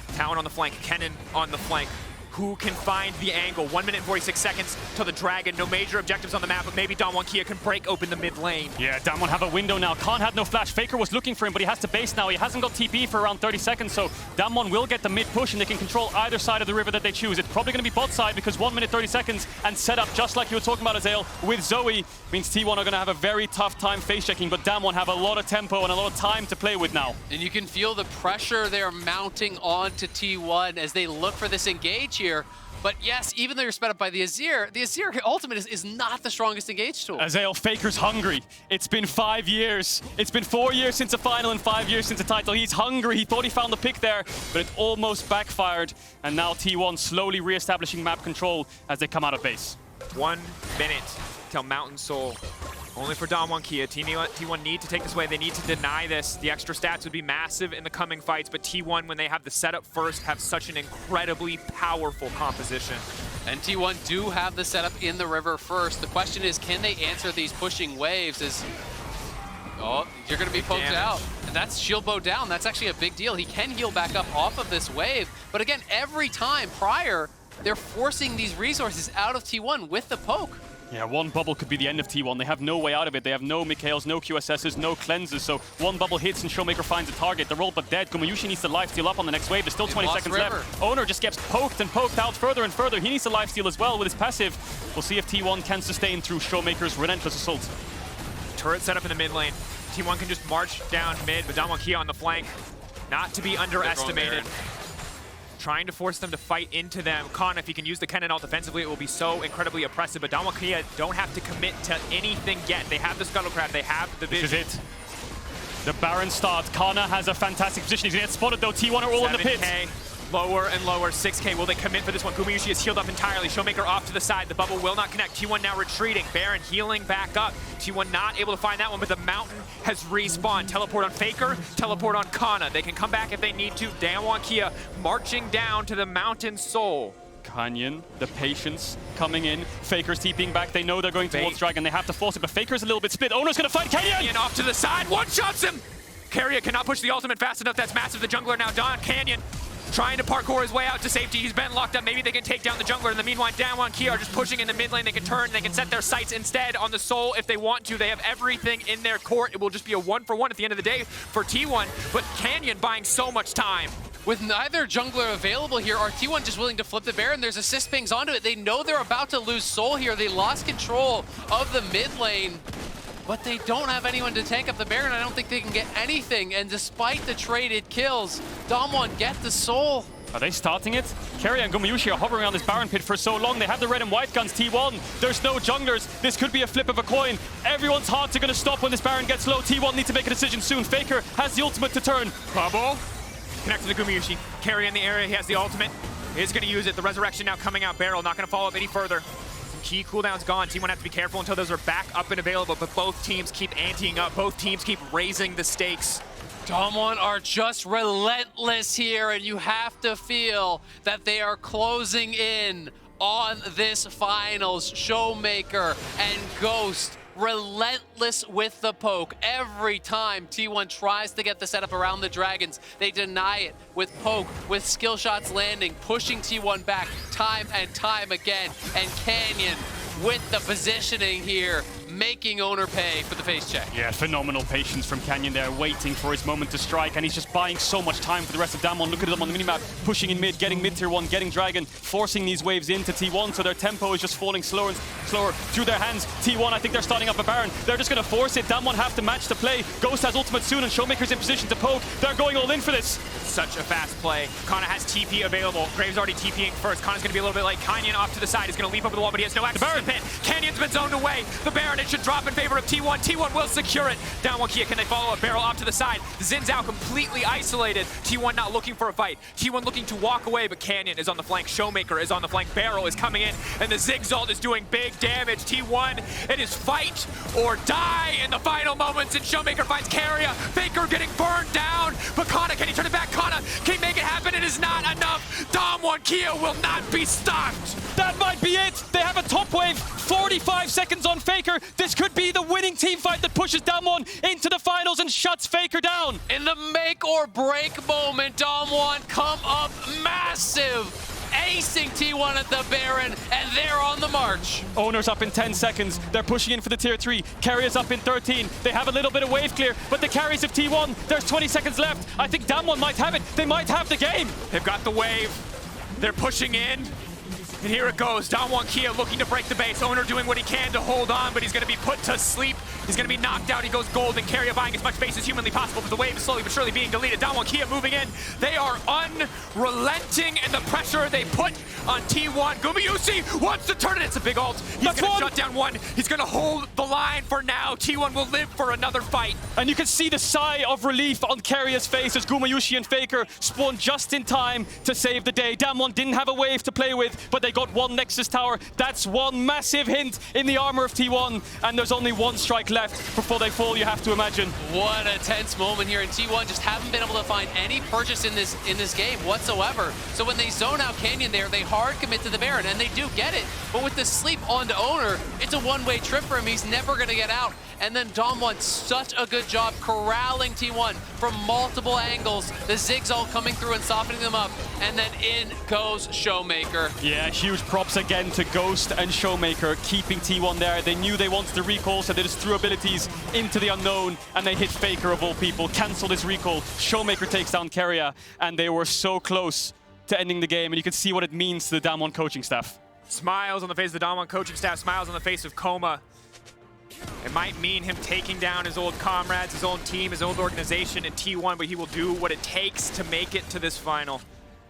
Talon on the flank, Kennen on the flank. Who can find the angle? 1 minute and 46 seconds to the Dragon. No major objectives on the map, but maybe DAMWON Kia can break open the mid lane.
Yeah, DAMWON have a window now. Khan had no flash. Faker was looking for him, but he has to base now. He hasn't got TP for around 30 seconds, so DAMWON will get the mid push, and they can control either side of the river that they choose. It's probably going to be bot side, because 1 minute 30 seconds and set up, just like you were talking about, Azael, with Zoe, means T1 are going to have a very tough time face checking, but DAMWON have a lot of tempo and a lot of time to play with now.
And you can feel the pressure they're mounting onto T1 as they look for this engage here. But yes, even though you're sped up by the Azir ultimate is not the strongest engage tool.
Azael, Faker's hungry. It's been 5 years. It's been 4 years since a final and 5 years since a title. He's hungry. He thought he found the pick there, but it almost backfired. And now T1 slowly re-establishing map control as they come out of base.
1 minute till Mountain Soul. Only for DAMWON Kia. T1 need to take this away. They need to deny this. The extra stats would be massive in the coming fights, but T1, when they have the setup first, have such an incredibly powerful composition.
And T1 do have the setup in the river first. The question is, can they answer these pushing waves? Oh, you're going to be poked out. And that's shield bow down. That's actually a big deal. He can heal back up off of this wave. But again, every time prior, they're forcing these resources out of T1 with the poke.
Yeah, one bubble could be the end of T1. They have no way out of it. They have no Mikhails, no QSSs, no cleanses. So one bubble hits and Showmaker finds a target. They're all but dead. Gumayusi needs to lifesteal up on the next wave. There's still 20 seconds left. Owner just gets poked and poked out further and further. He needs to lifesteal as well with his passive. We'll see if T1 can sustain through Showmaker's relentless assault.
Turret set up in the mid lane. T1 can just march down mid, but DWG Kia on the flank. Not to be underestimated. Trying to force them to fight into them. Khan, if he can use the Kennen ult defensively, it will be so incredibly oppressive. But DWG Kia don't have to commit to anything yet. They have the Scuttlecraft, they have the vision.
This is it. The Baron starts. Kana has a fantastic position. He's gonna get spotted though. T1 are all in the pit.
Lower and lower, 6K. Will they commit for this one? Gumayusi is healed up entirely. Showmaker off to the side. The bubble will not connect. T1 now retreating. Baron healing back up. T1 not able to find that one, but the mountain has respawned. Teleport on Faker, teleport on Kana. They can come back if they need to. DWG Kia marching down to the mountain soul.
Canyon, the patience coming in. Faker's TPing back. They know they're going towards Dragon. They have to force it, but Faker's a little bit split. Owner's gonna fight Canyon!
Canyon off to the side. One-shots him! Keria cannot push the ultimate fast enough. That's massive. The jungler now, Don Canyon, trying to parkour his way out to safety. He's been locked up. Maybe they can take down the jungler. In the meanwhile, DWG Kia are just pushing in the mid lane. They can turn. They can set their sights instead on the soul if they want to. They have everything in their court. It will just be a 1-for-1 at the end of the day for T1. But Canyon buying so much time.
With neither jungler available here, are T1 just willing to flip the Baron? There's assist pings onto it. They know they're about to lose soul here. They lost control of the mid lane. But they don't have anyone to tank up the Baron. I don't think they can get anything. And despite the traded kills, DAMWON get the soul.
Are they starting it? Keria and Gumayusi are hovering around this Baron pit for so long. They have the red and white guns. T1, there's no junglers. This could be a flip of a coin. Everyone's hearts are going to stop when this Baron gets low. T1 need to make a decision soon. Faker has the ultimate to turn.
Bubble. Connect to the Gumayusi. Keria in the area. He has the ultimate. He's going to use it. The resurrection now coming out. Barrel not going to follow up any further. Key cooldown's gone. T1 have to be careful until those are back up and available, but both teams keep anteing up. Both teams keep raising the stakes.
DAMWON are just relentless here, and you have to feel that they are closing in on this finals. Showmaker and Ghost relentless with the poke. Every time T1 tries to get the setup around the Dragons, they deny it with poke, with skill shots landing, pushing T1 back time and time again. And Canyon with the positioning here, making Owner pay for the face check.
Yeah, phenomenal patience from Canyon there, waiting for his moment to strike, and he's just buying so much time for the rest of DAMWON. Look at them on the minimap, pushing in mid, getting mid tier 1, getting Dragon, forcing these waves into T1, so their tempo is just falling slower and slower through their hands. T1, I think they're starting up a Baron. They're just going to force it. DAMWON have to match the play. Ghost has ultimate soon, and Showmaker's in position to poke. They're going all in for this.
Such a fast play. Kana has TP available. Graves already TPing first. Kana's going to be a little bit late. Canyon off to the side. He's going to leap over the wall, but he has no access to the pit. Canyon's been zoned away. The Baron, it should drop in favor of T1. T1 will secure it. DWG Kia, can they follow up? Barrel off to the side. Zin's out completely isolated. T1 not looking for a fight. T1 looking to walk away, but Canyon is on the flank. Showmaker is on the flank. Barrel is coming in, and the Zigzalt is doing big damage. T1, it is fight or die in the final moments, and Showmaker finds Keria. Faker getting burned down, but Kana, can he turn it back? Kana, can he make it happen? It is not enough. DWG Kia will not be stopped.
That might be it. They have a top wave. 45 seconds on Faker. This could be the winning team fight that pushes DAMWON into the finals and shuts Faker down.
In the make or break moment, DAMWON come up massive, acing T1 at the Baron, and they're on the march.
Owner's up in 10 seconds. They're pushing in for the tier 3. Keria's up in 13. They have a little bit of wave clear, but the carries of T1, there's 20 seconds left. I think DAMWON might have it. They might have the game.
They've got the wave. They're pushing in. And here it goes. DWG Kia looking to break the base. Owner doing what he can to hold on, but he's going to be put to sleep. He's going to be knocked out. He goes gold, and Keria buying as much base as humanly possible, but the wave is slowly but surely being deleted. DWG Kia moving in. They are unrelenting in the pressure they put on T1. Gumayusi wants to turn it. It's a big ult. He's going to shut down one. He's going to hold the line for now. T1 will live for another fight.
And you can see the sigh of relief on Keria's face as Gumayusi and Faker spawn just in time to save the day. DAMWON didn't have a wave to play with, but they got one Nexus tower. That's one massive hint in the armor of T1, and there's only one strike left before they fall, you have to imagine.
What a tense moment here, and T1 just haven't been able to find any purchase in this game whatsoever. So when they zone out Canyon there, they hard commit to the Baron, and they do get it. But with the sleep onto Owner, it's a one-way trip for him. He's never going to get out. And then DAMWON, such a good job corralling T1 from multiple angles. The Zigs all coming through and softening them up. And then in goes Showmaker.
Yeah, huge props again to Ghost and Showmaker, keeping T1 there. They knew they wanted the recall, so they just threw abilities into the unknown, and they hit Faker of all people, cancel this recall. Showmaker takes down Keria, and they were so close to ending the game, and you can see what it means to the DAMWON coaching staff.
Smiles on the face of the DAMWON coaching staff, smiles on the face of Coma. It might mean him taking down his old comrades, his old team, his old organization in T1, but he will do what it takes to make it to this final.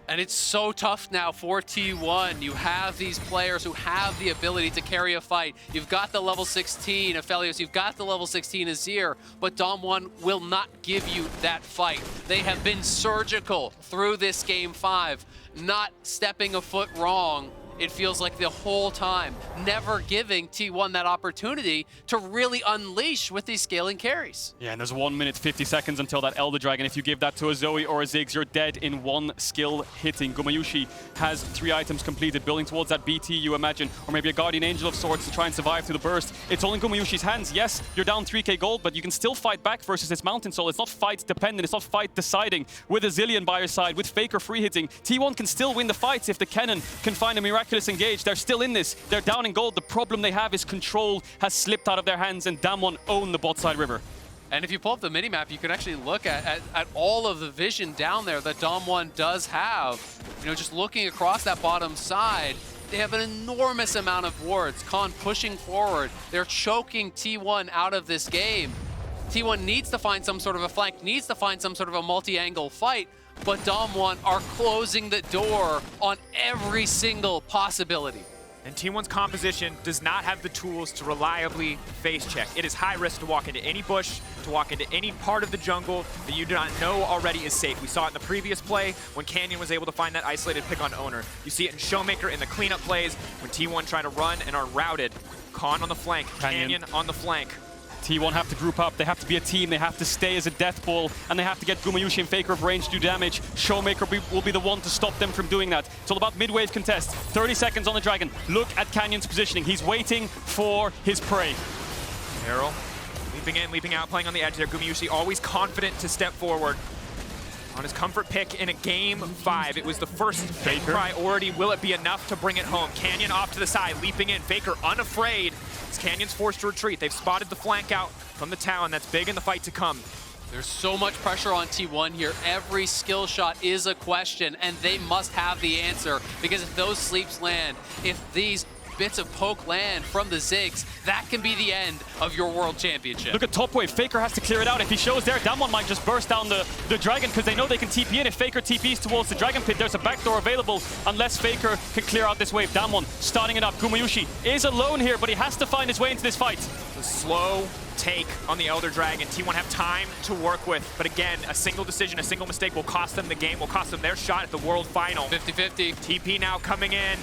And it's so tough now for T1. You have these players who have the ability to carry a fight. You've got the level 16 Aphelios, you've got the level 16 Azir, but DAMWON will not give you that fight. They have been surgical through this Game 5, not stepping a foot wrong. It feels like the whole time, never giving T1 that opportunity to really unleash with these scaling carries.
Yeah, and there's 1 minute 50 seconds until that Elder Dragon. If you give that to a Zoe or a Ziggs, you're dead in one skill hitting. Gumayushi has 3 items completed, building towards that BT, you imagine, or maybe a Guardian Angel of sorts to try and survive through the burst. It's all in Gumayushi's hands. Yes, you're down 3k gold, but you can still fight back versus this Mountain Soul. It's not fight dependent, it's not fight deciding. With a Zillion by your side, with Faker free hitting, T1 can still win the fights if the Kennen can find a miraculous engage. They're still in this. They're down in gold. The problem they have is control has slipped out of their hands, and DAMWON own the bot side river.
And if you pull up the minimap, you can actually look at all of the vision down there that DAMWON does have. You know, just looking across that bottom side, they have an enormous amount of wards. Khan pushing forward. They're choking T1 out of this game. T1 needs to find some sort of a flank, needs to find some sort of a multi-angle fight, but DAMWON are closing the door on every single possibility.
And T1's composition does not have the tools to reliably face check. It is high risk to walk into any bush, to walk into any part of the jungle that you do not know already is safe. We saw it in the previous play when Canyon was able to find that isolated pick on Owner. You see it in Showmaker in the cleanup plays when T1 try to run and are routed. Khan on the flank, Canyon on the flank.
T1 have to group up, they have to be a team, they have to stay as a death ball, and they have to get Gumayushi and Faker of range to do damage. Showmaker will be the one to stop them from doing that. It's all about mid-wave contest. 30 seconds on the Dragon. Look at Canyon's positioning. He's waiting for his prey.
Arrow, leaping in, leaping out, playing on the edge there. Gumayushi always confident to step forward. On his comfort pick in a Game 5, it was the first priority. Will it be enough to bring it home? Canyon off to the side, leaping in. Faker unafraid. As Canyon's forced to retreat. They've spotted the flank out from the town. That's big in the fight to come.
There's so much pressure on T1 here. Every skill shot is a question, and they must have the answer, because if those sleeps land, if these bits of poke land from the Ziggs, that can be the end of your world championship.
Look at top wave. Faker has to clear it out. If he shows there, DAMWON might just burst down the Dragon because they know they can TP in. If Faker TPs towards the Dragon Pit, there's a backdoor available unless Faker can clear out this wave. DAMWON starting it up. Gumayushi is alone here, but he has to find his way into this fight.
The slow take on the Elder Dragon. T1 have time to work with, but again, a single decision, a single mistake will cost them the game, will cost them their shot at the World Final.
50-50.
TP now coming in.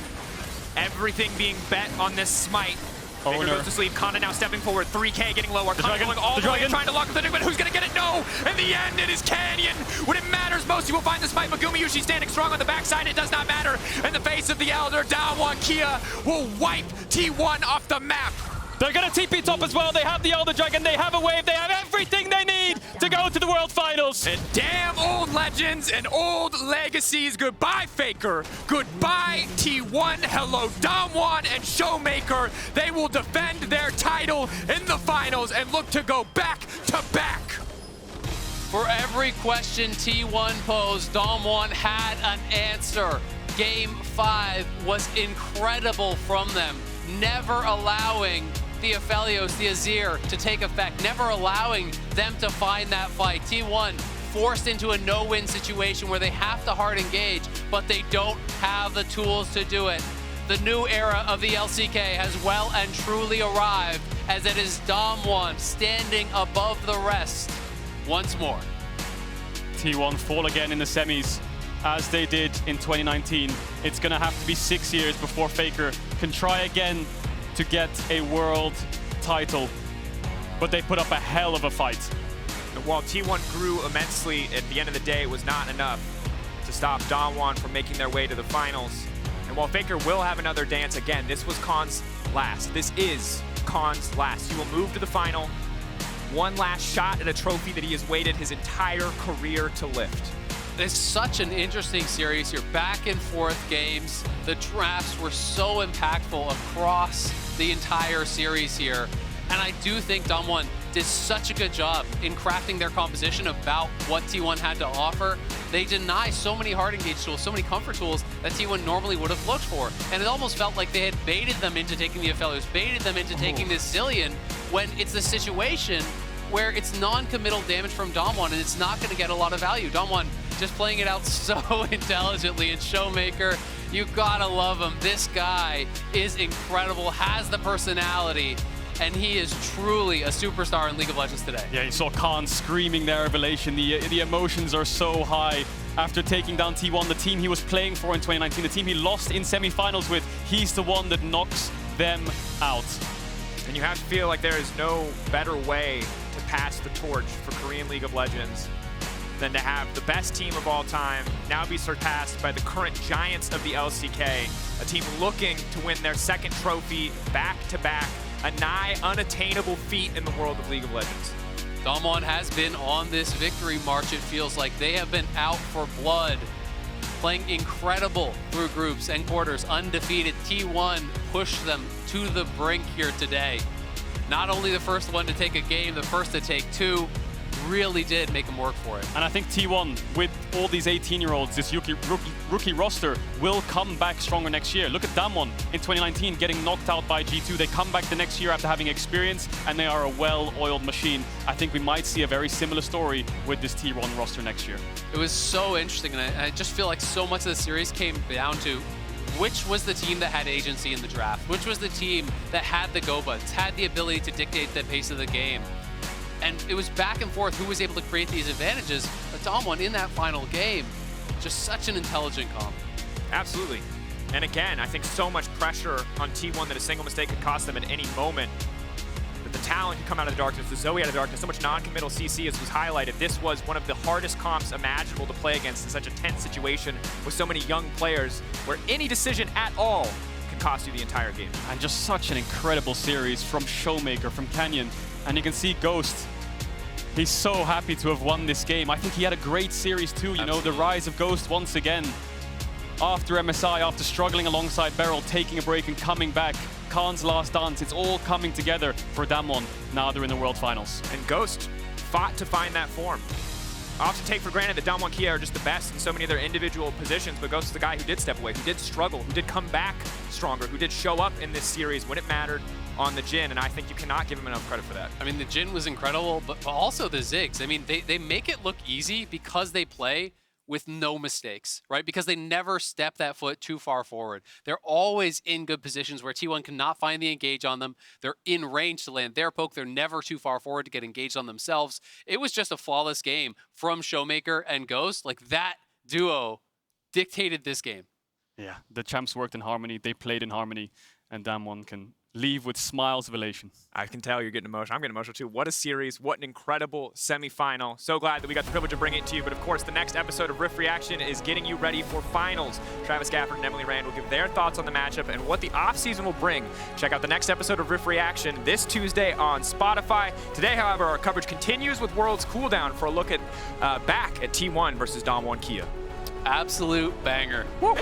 Everything being bet on this smite. Faker goes to sleep. Kana now stepping forward. 3k getting lower. Kana going all the way, trying to lock up the Dragon, but who's going to get it? No! In the end, it is Canyon. When it matters most, he will find the smite. But Gumayushi standing strong on the backside. It does not matter. In the face of the Elder, DAMWON Kia will wipe T1 off the map.
They're going to TP top as well. They have the Elder Dragon. They have a wave. They have everything they need to go to the World Finals.
And damn old legends and old legacies. Goodbye, Faker. Goodbye, T1. Hello, DAMWON and Showmaker. They will defend their title in the finals and look to go back to back.
For every question T1 posed, DAMWON had an answer. Game 5 was incredible from them, never allowing the Aphelios, the Azir, to take effect, never allowing them to find that fight. T1 forced into a no-win situation where they have to hard engage, but they don't have the tools to do it. The new era of the LCK has well and truly arrived, as it is DAMWON standing above the rest once more.
T1 fall again in the semis, as they did in 2019. It's gonna have to be 6 years before Faker can try again to get a world title. but they put up a hell of a fight.
And while T1 grew immensely, at the end of the day, it was not enough to stop DAMWON from making their way to the finals. And while Faker will have another dance again, this was Khan's last. This is Khan's last. He will move to the final. One last shot at a trophy that he has waited his entire career to lift.
It's such an interesting series here. Back and forth games. The drafts were so impactful across the entire series here. And I do think DAMWON did such a good job in crafting their composition about what T1 had to offer. They deny so many hard engage tools, so many comfort tools that T1 normally would have looked for. And it almost felt like they had baited them into taking the Aphelios, baited them into taking this Zilean, when it's a situation where it's non-committal damage from DAMWON and it's not going to get a lot of value. DAMWON just playing it out so intelligently, and Showmaker, you gotta love him. This guy is incredible, has the personality, and he is truly a superstar in League of Legends today.
Yeah, you saw Khan screaming their revelation. The emotions are so high after taking down T1, the team he was playing for in 2019, the team he lost in semifinals with. He's the one that knocks them out.
And you have to feel like there is no better way to pass the torch for Korean League of Legends than to have the best team of all time now be surpassed by the current giants of the LCK, a team looking to win their second trophy back-to-back, a nigh unattainable feat in the world of League of Legends.
DAMWON has been on this victory march, it feels like. They have been out for blood, playing incredible through groups and quarters, undefeated. T1 pushed them to the brink here today. Not only the first one to take a game, the first to take two, really did make them work for it.
And I think T1, with all these 18-year-olds, this rookie roster, will come back stronger next year. Look at DAMWON in 2019 getting knocked out by G2. They come back the next year after having experience, and they are a well-oiled machine. I think we might see a very similar story with this T1 roster next year.
It was so interesting, and I just feel like so much of the series came down to which was the team that had agency in the draft, which was the team that had the go buttons, had the ability to dictate the pace of the game. And it was back and forth who was able to create these advantages. But DAMWON in that final game, just such an intelligent comp.
Absolutely. And again, I think so much pressure on T1 that a single mistake could cost them at any moment. That the talent could come out of the darkness, the Zoe out of the darkness, so much non-committal CC as was highlighted. This was one of the hardest comps imaginable to play against in such a tense situation with so many young players where any decision at all can cost you the entire game.
And just such an incredible series from Showmaker, from Canyon. And you can see Ghost, he's so happy to have won this game. I think he had a great series too, you know, the rise of Ghost once again. After MSI, after struggling alongside Beryl, taking a break and coming back. Khan's last dance, it's all coming together for DAMWON. Now they're in the World Finals.
And Ghost fought to find that form. I often take for granted that DAMWON Kia are just the best in so many of their individual positions, but Ghost is the guy who did step away, who did struggle, who did come back stronger, who did show up in this series when it mattered on the Jhin, and I think you cannot give him enough credit for that.
I mean, the Jhin was incredible, but also the Ziggs. I mean, they make it look easy because they play with no mistakes, right? Because they never step that foot too far forward. They're always in good positions where T1 cannot find the engage on them. They're in range to land their poke. They're never too far forward to get engaged on themselves. It was just a flawless game from Showmaker and Ghost. Like, that duo dictated this game.
Yeah, the champs worked in harmony, they played in harmony, and DAMWON can leave with smiles of elation.
I can tell you're getting emotional. I'm getting emotional too. What a series. What an incredible semifinal. So glad that we got the privilege of bringing it to you. But of course, the next episode of Rift Reaction is getting you ready for finals. Travis Gafford and Emily Rand will give their thoughts on the matchup and what the offseason will bring. Check out the next episode of Rift Reaction this Tuesday on Spotify. Today, however, our coverage continues with Worlds Cooldown for a look at back at T1 versus DAMWON Kia.
Absolute banger.
Woo.